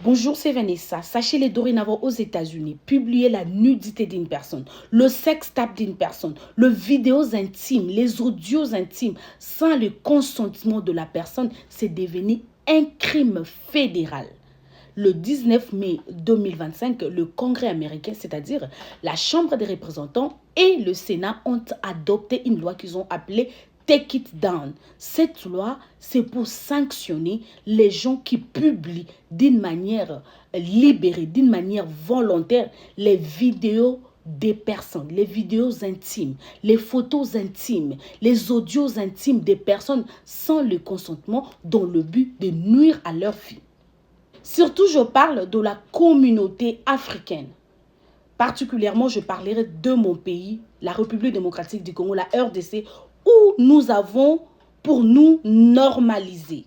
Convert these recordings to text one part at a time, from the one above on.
Bonjour, c'est Vanessa. Sachez-le dorénavant aux États-Unis, publier la nudité d'une personne, le sextape d'une personne, les vidéos intimes, les audios intimes, sans le consentement de la personne, c'est devenu un crime fédéral. Le 19 mai 2025, le Congrès américain, c'est-à-dire la Chambre des représentants et le Sénat ont adopté une loi qu'ils ont appelée Take It Down. Cette loi, c'est pour sanctionner les gens qui publient d'une manière libérée, d'une manière volontaire, les vidéos des personnes, les vidéos intimes, les photos intimes, les audios intimes des personnes sans le consentement dans le but de nuire à leur vie. Surtout, je parle de la communauté africaine. Particulièrement, je parlerai de mon pays, la République démocratique du Congo, la RDC, où nous avons pour nous normaliser.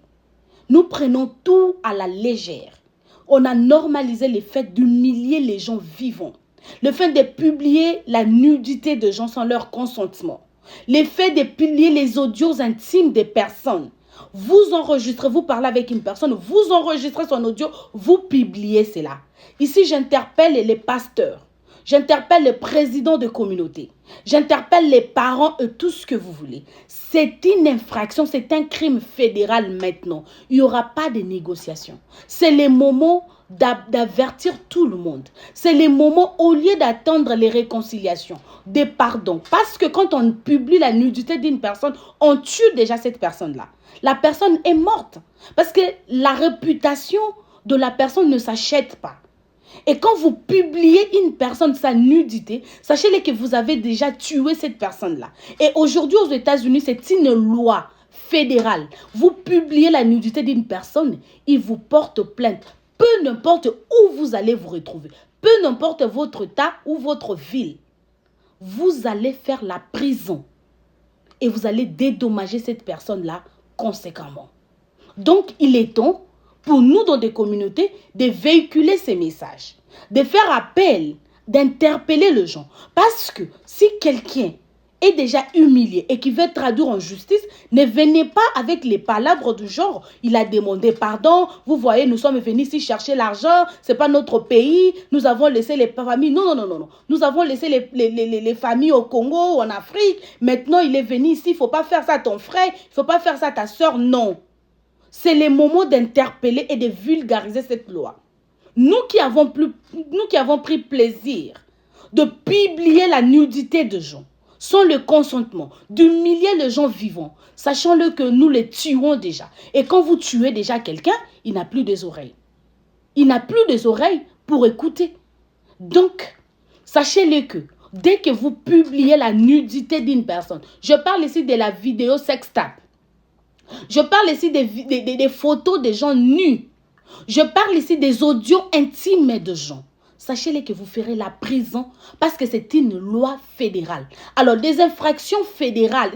Nous prenons tout à la légère. On a normalisé le fait d'humilier les gens vivants. Le fait de publier la nudité de gens sans leur consentement. Le fait de publier les audios intimes des personnes. Vous enregistrez, vous parlez avec une personne, vous enregistrez son audio, vous publiez cela. Ici, j'interpelle les pasteurs. J'interpelle les présidents de communauté. J'interpelle les parents et tout ce que vous voulez. C'est une infraction, c'est un crime fédéral maintenant. Il n'y aura pas de négociation. C'est le moment d'avertir tout le monde. C'est le moment, au lieu d'attendre les réconciliations, des pardons. Parce que quand on publie la nudité d'une personne, on tue déjà cette personne-là. La personne est morte. Parce que la réputation de la personne ne s'achète pas. Et quand vous publiez une personne, sa nudité, sachez-le que vous avez déjà tué cette personne-là. Et aujourd'hui, aux États-Unis, c'est une loi fédérale. Vous publiez la nudité d'une personne, il vous porte plainte. Peu n'importe où vous allez vous retrouver. Peu n'importe votre état ou votre ville. Vous allez faire la prison. Et vous allez dédommager cette personne-là conséquemment. Donc, il est temps pour nous dans des communautés de véhiculer ces messages, de faire appel, d'interpeller les gens. Parce que si quelqu'un est déjà humilié et qui veut traduire en justice, ne venez pas avec les palabres du genre, il a demandé pardon, vous voyez, nous sommes venus ici chercher l'argent, c'est pas notre pays, nous avons laissé les familles, non, nous avons laissé les familles au Congo, en Afrique, maintenant il est venu ici, il ne faut pas faire ça à ton frère, il ne faut pas faire ça à ta soeur, non. C'est le moment d'interpeller et de vulgariser cette loi. Nous qui avons pris plaisir de publier la nudité de gens, sans le consentement, d'humilier les gens vivants, sachant-le que nous les tuons déjà. Et quand vous tuez déjà quelqu'un, il n'a plus des oreilles. Il n'a plus des oreilles pour écouter. Donc, sachez-le que dès que vous publiez la nudité d'une personne, je parle ici de la vidéo sextape. Je parle ici des photos des gens nus. Je parle ici des audios intimes de gens. Sachez-le que vous ferez la prison parce que c'est une loi fédérale. Alors, des infractions fédérales,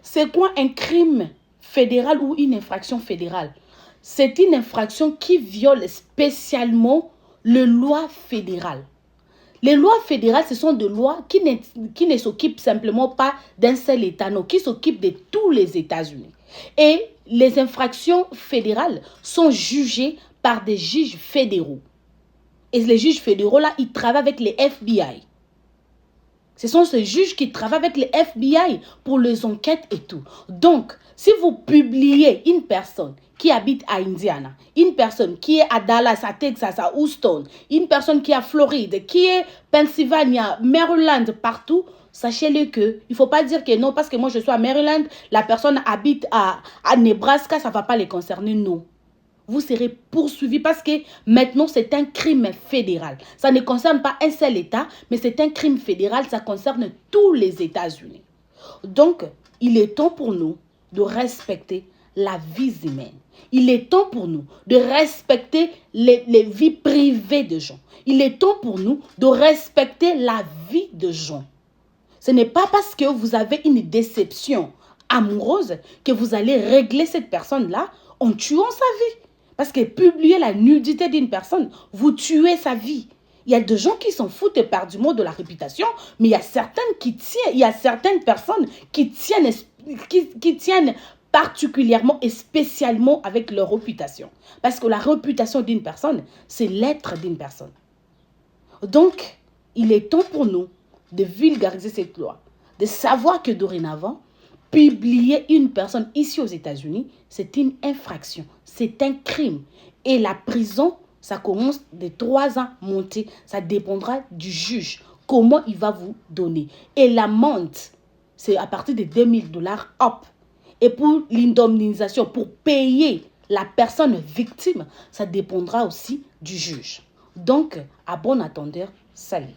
c'est quoi un crime fédéral ou une infraction fédérale? C'est une infraction qui viole spécialement les lois fédérales. Les lois fédérales, ce sont des lois qui ne s'occupent simplement pas d'un seul État, non, qui s'occupent de tous les États-Unis. Et les infractions fédérales sont jugées par des juges fédéraux. Et les juges fédéraux, là, ils travaillent avec les FBI. Ce sont ces juges qui travaillent avec les FBI pour les enquêtes et tout. Donc, si vous publiez une personne qui habite à Indiana, une personne qui est à Dallas, à Texas, à Houston, une personne qui est à Floride, qui est Pennsylvania, Maryland, partout, sachez-le que, il ne faut pas dire que non, parce que moi je suis à Maryland, la personne habite à Nebraska, ça ne va pas les concerner, non. Vous serez poursuivi parce que maintenant c'est un crime fédéral. Ça ne concerne pas un seul État, mais c'est un crime fédéral, ça concerne tous les États-Unis. Donc, il est temps pour nous de respecter la vie humaine. Il est temps pour nous de respecter les vies privées de gens. Il est temps pour nous de respecter la vie de gens. Ce n'est pas parce que vous avez une déception amoureuse que vous allez régler cette personne-là en tuant sa vie. Parce que publier la nudité d'une personne, vous tuez sa vie. Il y a des gens qui s'en foutent éperdument de la réputation, mais il y a certaines personnes qui tiennent particulièrement et spécialement avec leur réputation. Parce que la réputation d'une personne, c'est l'être d'une personne. Donc, il est temps pour nous de vulgariser cette loi, de savoir que dorénavant, publier une personne ici aux États-Unis, c'est une infraction, c'est un crime. Et la prison, ça commence de 3 ans monter, ça dépendra du juge, comment il va vous donner. Et l'amende, c'est à partir de $2000, hop. Et pour l'indemnisation, pour payer la personne victime, ça dépendra aussi du juge. Donc, à bon entendeur, salut.